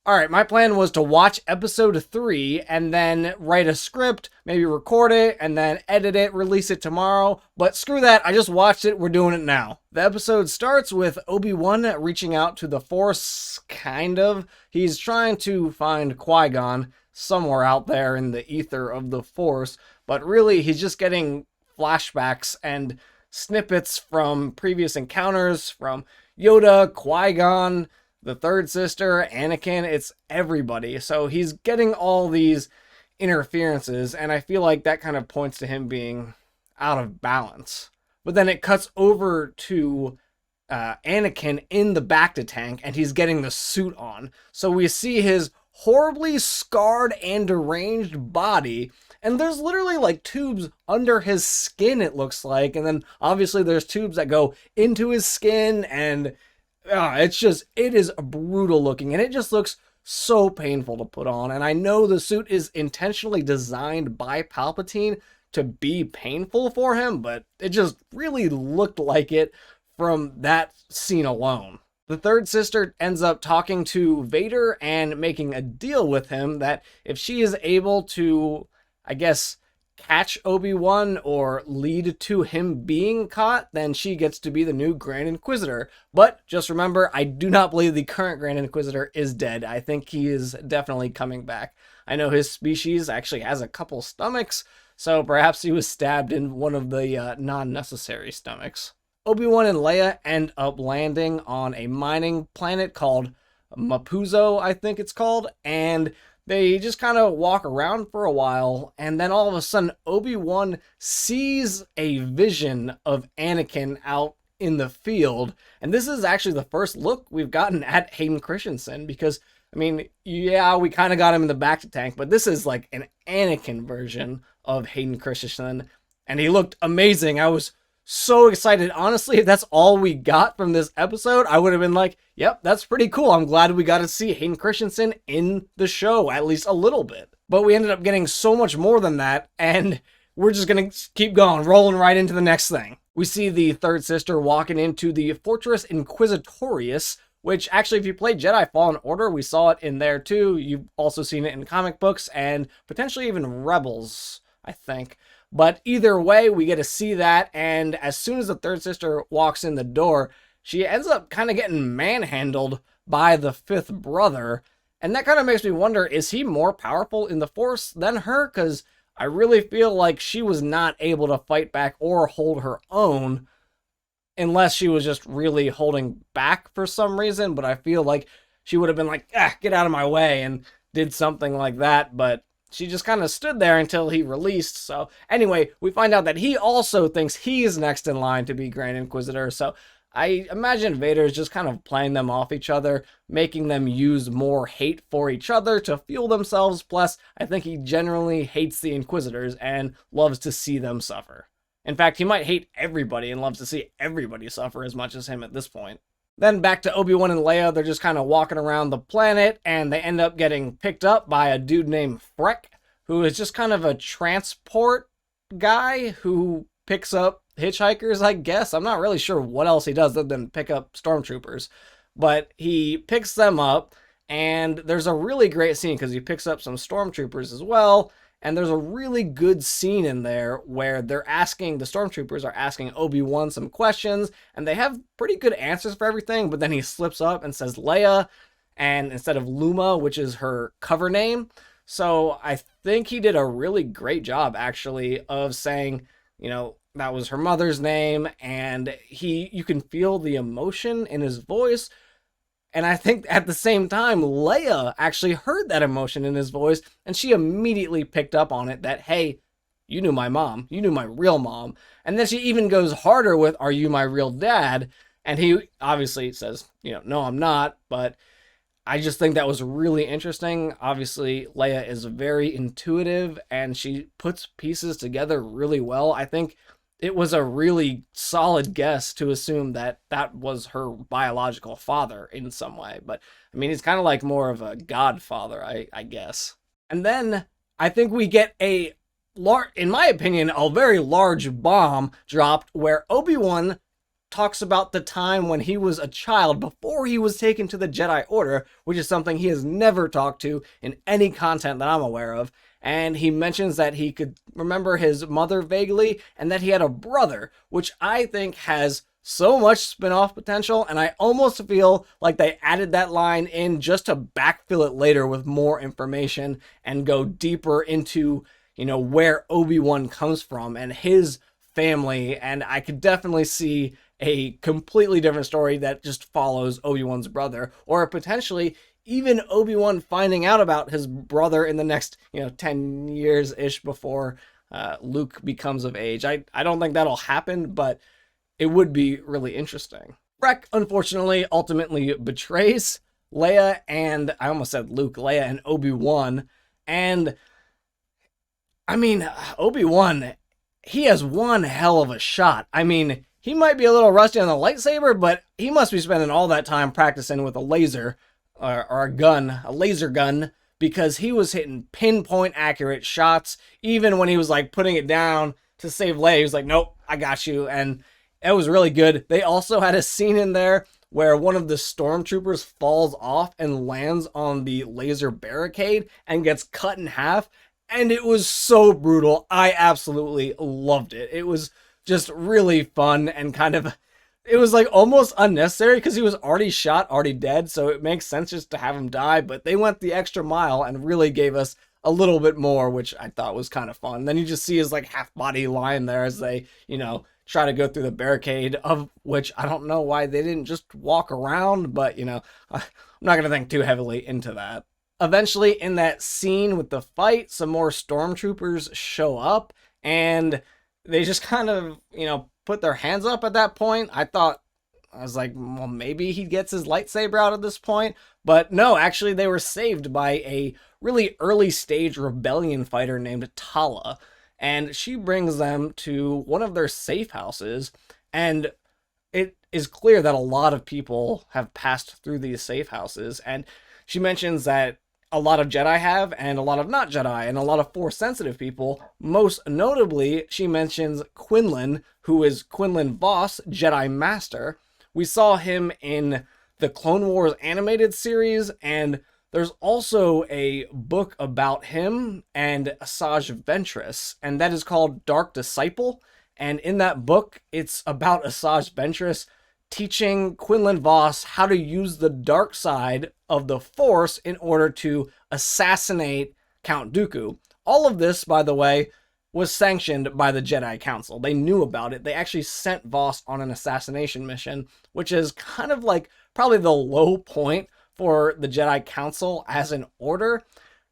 All right, my plan was to watch episode 3 and then write a script, maybe record it, and then edit it, release it tomorrow. But screw that, I just watched it, we're doing it now. The episode starts with Obi-Wan reaching out to the Force, kind of. He's trying to find Qui-Gon somewhere out there in the ether of the Force, but really he's just getting flashbacks and snippets from previous encounters, from Yoda, Qui-Gon, the third sister, Anakin, it's everybody. So he's getting all these interferences, and I feel like that kind of points to him being out of balance. But then it cuts over to Anakin in the Bacta tank, and he's getting the suit on. So we see his horribly scarred and deranged body, and there's literally like tubes under his skin, it looks like, and then obviously there's tubes that go into his skin, and it is brutal looking, and it just looks so painful to put on. And I know the suit is intentionally designed by Palpatine to be painful for him, but it just really looked like it from that scene alone. The third sister ends up talking to Vader and making a deal with him that if she is able to, I guess, catch Obi-Wan or lead to him being caught, then she gets to be the new Grand Inquisitor. But just remember, I do not believe the current Grand Inquisitor is dead. I think he is definitely coming back. I know his species actually has a couple stomachs, so perhaps he was stabbed in one of the non-necessary stomachs. Obi-Wan and Leia end up landing on a mining planet called Mapuzo, I think it's called, and they just kind of walk around for a while, and then all of a sudden, Obi-Wan sees a vision of Anakin out in the field. And this is actually the first look we've gotten at Hayden Christensen, because, I mean, yeah, we kind of got him in the Bacta tank, but this is like an Anakin version of Hayden Christensen, and he looked amazing. I was so excited. Honestly, if that's all we got from this episode, I would have been like, yep, that's pretty cool. I'm glad we got to see Hayden Christensen in the show, at least a little bit. But we ended up getting so much more than that, and we're just going to keep going, rolling right into the next thing. We see the third sister walking into the Fortress Inquisitorius, which actually, if you played Jedi Fallen Order, we saw it in there too. You've also seen it in comic books and potentially even Rebels, I think. But either way, we get to see that, and as soon as the third sister walks in the door, she ends up kind of getting manhandled by the fifth brother, and that kind of makes me wonder, is he more powerful in the Force than her? Because I really feel like she was not able to fight back or hold her own, unless she was just really holding back for some reason, but I feel like she would have been like, get out of my way, and did something like that, but she just kind of stood there until he released. So anyway, we find out that he also thinks he's next in line to be Grand Inquisitor. So I imagine Vader is just kind of playing them off each other, making them use more hate for each other to fuel themselves. Plus, I think he generally hates the Inquisitors and loves to see them suffer. In fact, he might hate everybody and loves to see everybody suffer as much as him at this point. Then back to Obi-Wan and Leia, they're just kind of walking around the planet, and they end up getting picked up by a dude named Freck, who is just kind of a transport guy who picks up hitchhikers, I guess. I'm not really sure what else he does other than pick up stormtroopers, but he picks them up, and there's a really great scene because he picks up some stormtroopers as well. And there's a really good scene in there where the stormtroopers are asking Obi-Wan some questions, and they have pretty good answers for everything, but then he slips up and says Leia, and instead of Luma, which is her cover name. So I think he did a really great job, actually, of saying, that was her mother's name, and you can feel the emotion in his voice. And I think at the same time, Leia actually heard that emotion in his voice, and she immediately picked up on it that, hey, you knew my mom. You knew my real mom. And then she even goes harder with, are you my real dad? And he obviously says, no, I'm not. But I just think that was really interesting. Obviously, Leia is very intuitive, and she puts pieces together really well. I think it was a really solid guess to assume that that was her biological father in some way. But, I mean, he's kind of like more of a godfather, I guess. And then I think we get in my opinion, a very large bomb dropped where Obi-Wan talks about the time when he was a child before he was taken to the Jedi Order, which is something he has never talked to in any content that I'm aware of. And he mentions that he could remember his mother vaguely and that he had a brother, which I think has so much spin-off potential, and I almost feel like they added that line in just to backfill it later with more information and go deeper into, where Obi-Wan comes from and his family, and I could definitely see a completely different story that just follows Obi-Wan's brother, or potentially even Obi-Wan finding out about his brother in the next, 10 years-ish before Luke becomes of age. I don't think that'll happen, but it would be really interesting. Wreck, unfortunately, ultimately betrays Leia and, I almost said Luke, Leia and Obi-Wan. And, Obi-Wan, he has one hell of a shot. He might be a little rusty on the lightsaber, but he must be spending all that time practicing with a laser, or a gun, a laser gun, because he was hitting pinpoint accurate shots, even when he was, putting it down to save Leia. He was like, nope, I got you, and it was really good. They also had a scene in there where one of the stormtroopers falls off and lands on the laser barricade and gets cut in half. And it was so brutal. I absolutely loved it. It was just really fun and it was almost unnecessary because he was already shot, already dead. So it makes sense just to have him die. But they went the extra mile and really gave us a little bit more, which I thought was kind of fun. Then you just see his half body lying there as they, try to go through the barricade, of which I don't know why they didn't just walk around, but I'm not going to think too heavily into that. Eventually, in that scene with the fight, some more stormtroopers show up, and they just put their hands up at that point. I was like, well, maybe he gets his lightsaber out at this point, but no, actually they were saved by a really early stage rebellion fighter named Tala. And she brings them to one of their safe houses, and it is clear that a lot of people have passed through these safe houses, and she mentions that a lot of Jedi have, and a lot of not Jedi, and a lot of Force-sensitive people. Most notably, she mentions Quinlan, who is Quinlan Boss, Jedi Master. We saw him in the Clone Wars animated series, and there's also a book about him and Asajj Ventress, and that is called Dark Disciple. And in that book, it's about Asajj Ventress teaching Quinlan Voss how to use the dark side of the Force in order to assassinate Count Dooku. All of this, by the way, was sanctioned by the Jedi Council. They knew about it. They actually sent Voss on an assassination mission, which is probably the low point for the Jedi Council as an order.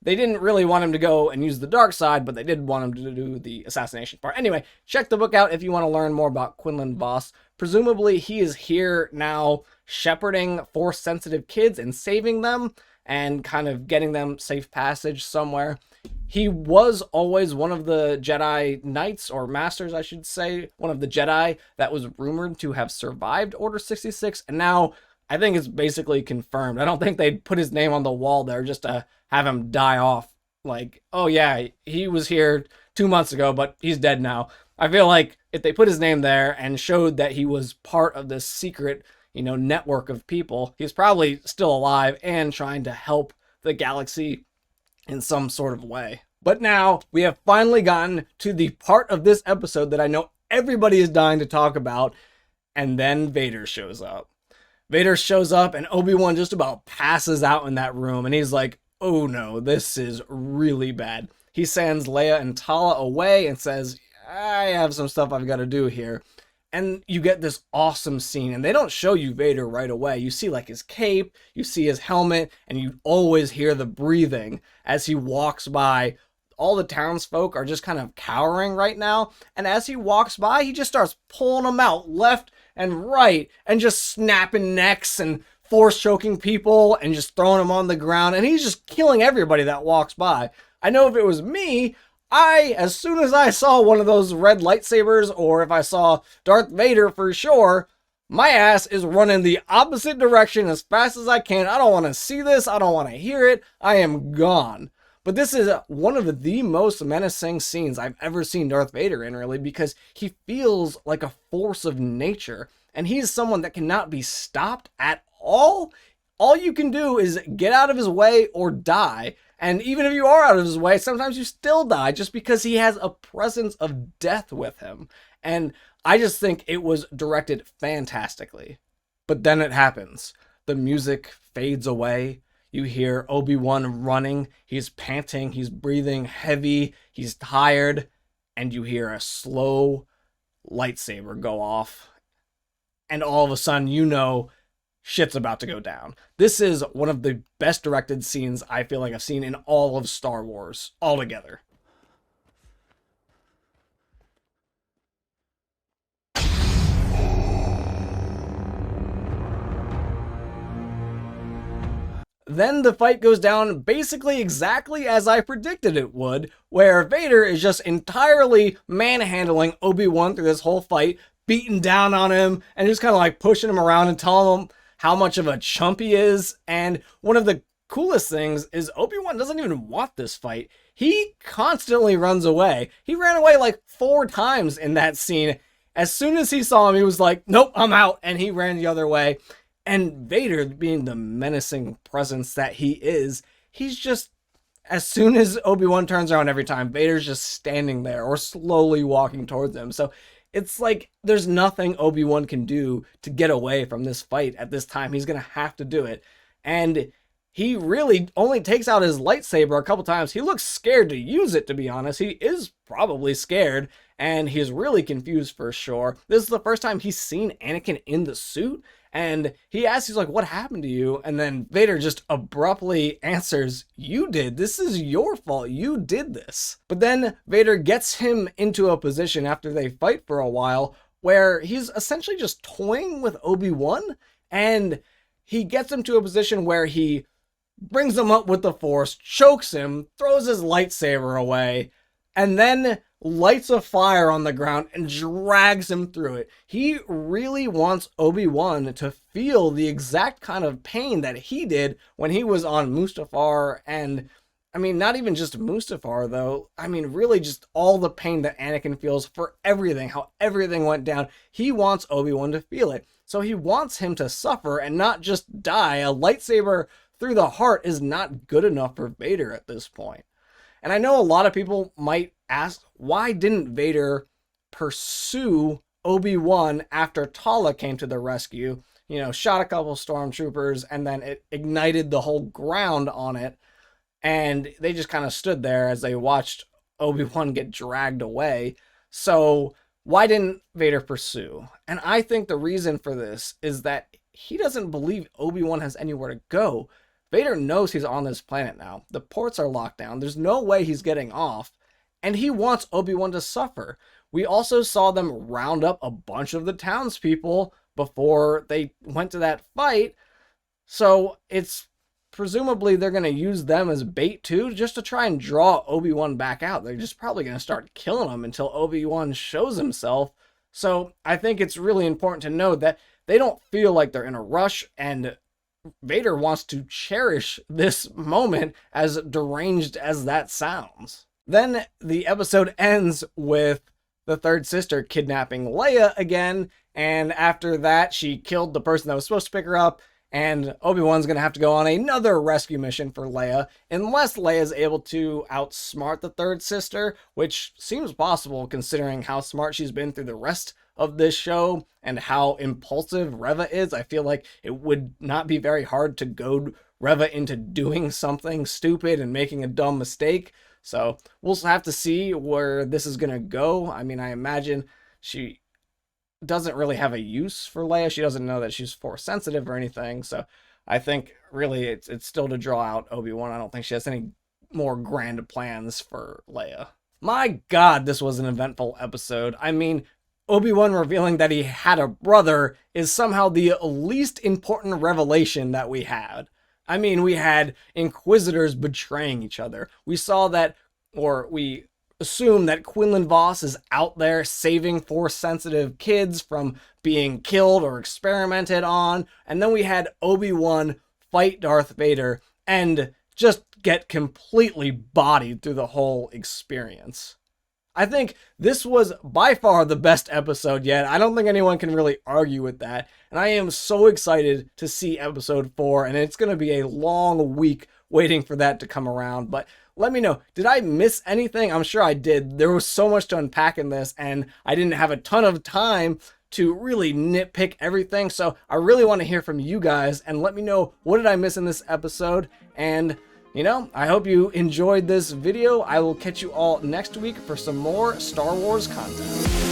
They didn't really want him to go and use the dark side, but they did want him to do the assassination part. Anyway, check the book out if you want to learn more about Quinlan Voss. Presumably, he is here now shepherding Force-sensitive kids and saving them and getting them safe passage somewhere. He was always one of the Jedi Knights, or Masters, I should say, one of the Jedi that was rumored to have survived Order 66, and now I think it's basically confirmed. I don't think they'd put his name on the wall there just to have him die off. Oh yeah, he was here 2 months ago, but he's dead now. I feel like if they put his name there and showed that he was part of this secret, network of people, he's probably still alive and trying to help the galaxy in some sort of way. But now we have finally gotten to the part of this episode that I know everybody is dying to talk about, and then Vader shows up. Vader shows up and Obi-Wan just about passes out in that room, and he's like, oh no, this is really bad. He sends Leia and Tala away and says, I have some stuff I've got to do here. And you get this awesome scene, and they don't show you Vader right away. You see his cape, you see his helmet, and you always hear the breathing as he walks by. All the townsfolk are just cowering right now, and as he walks by, he just starts pulling them out left and right, and just snapping necks and force choking people and just throwing them on the ground, and he's just killing everybody that walks by. I know if it was me, as soon as I saw one of those red lightsabers, or if I saw Darth Vader for sure, my ass is running the opposite direction as fast as I can. I don't want to see this. I don't want to hear it. I am gone. But this is one of the most menacing scenes I've ever seen Darth Vader in, really, because he feels like a force of nature. and he's someone that cannot be stopped at all you can do is get out of his way or die. And even if you are out of his way, sometimes you still die just because he has a presence of death with him. And I just think it was directed fantastically. But then it happens. The music fades away. You hear Obi-Wan running. He's panting. He's breathing heavy. He's tired. And you hear a slow lightsaber go off. And all of a sudden, you know, shit's about to go down. This is one of the best directed scenes I feel like I've seen in all of Star Wars altogether. Then the fight goes down basically exactly as I predicted it would, where Vader is just entirely manhandling Obi-Wan through this whole fight, beating down on him, and just kind of like pushing him around and telling him how much of a chump he is. And one of the coolest things is Obi-Wan doesn't even want this fight. He constantly runs away. He ran away like 4 times in that scene. As soon as he saw him, he was like, nope, I'm out. And he ran the other way. And Vader, being the menacing presence that he is, he's just, as soon as Obi-Wan turns around every time, Vader's just standing there or slowly walking towards him. So it's like there's nothing Obi-Wan can do to get away from this fight at this time. He's going to have to do it. And he really only takes out his lightsaber a couple times. He looks scared to use it, to be honest. He is probably scared, and he's really confused for sure. This is the first time he's seen Anakin in the suit, and he asks, he's like, what happened to you? And then Vader just abruptly answers, you did. This is your fault. You did this. But then Vader gets him into a position after they fight for a while where he's essentially just toying with Obi-Wan, and he gets him to a position where he brings him up with the Force, chokes him, throws his lightsaber away, and then lights a fire on the ground and drags him through it. He really wants Obi-Wan to feel the exact kind of pain that he did when he was on Mustafar. And I mean, not even just Mustafar though. I mean, really just all the pain that Anakin feels for everything, how everything went down. He wants Obi-Wan to feel it. So he wants him to suffer and not just die. A lightsaber through the heart is not good enough for Vader at this point. And I know a lot of people might ask, why didn't Vader pursue Obi-Wan after Tala came to the rescue? You know, shot a couple stormtroopers, and then it ignited the whole ground on it. And they just kind of stood there as they watched Obi-Wan get dragged away. So why didn't Vader pursue? And I think the reason for this is that he doesn't believe Obi-Wan has anywhere to go. Vader knows he's on this planet now. The ports are locked down. There's no way he's getting off. And he wants Obi-Wan to suffer. We also saw them round up a bunch of the townspeople before they went to that fight. So it's presumably they're going to use them as bait too, just to try and draw Obi-Wan back out. They're just probably going to start killing him until Obi-Wan shows himself. So I think it's really important to know that they don't feel like they're in a rush, and Vader wants to cherish this moment, as deranged as that sounds. Then the episode ends with the third sister kidnapping Leia again, and after that she killed the person that was supposed to pick her up, and Obi-Wan's going to have to go on another rescue mission for Leia, unless Leia is able to outsmart the third sister, which seems possible considering how smart she's been through the rest of this show and how impulsive Reva is. I feel like it would not be very hard to goad Reva into doing something stupid and making a dumb mistake. So we'll have to see where this is going to go. I mean, I imagine she doesn't really have a use for Leia. She doesn't know that she's Force sensitive or anything. So I think really it's still to draw out Obi-Wan. I don't think she has any more grand plans for Leia. My God, this was an eventful episode. I mean, Obi-Wan revealing that he had a brother is somehow the least important revelation that we had. I mean, we had Inquisitors betraying each other. We saw that, or we assume that Quinlan Boss is out there saving Force-sensitive kids from being killed or experimented on. And then we had Obi-Wan fight Darth Vader and just get completely bodied through the whole experience. I think this was by far the best episode yet. I don't think anyone can really argue with that. And I am so excited to see episode 4, and it's going to be a long week waiting for that to come around. But let me know, did I miss anything? I'm sure I did. There was so much to unpack in this, and I didn't have a ton of time to really nitpick everything. So I really want to hear from you guys and let me know, what did I miss in this episode? And you know, I hope you enjoyed this video. I will catch you all next week for some more Star Wars content.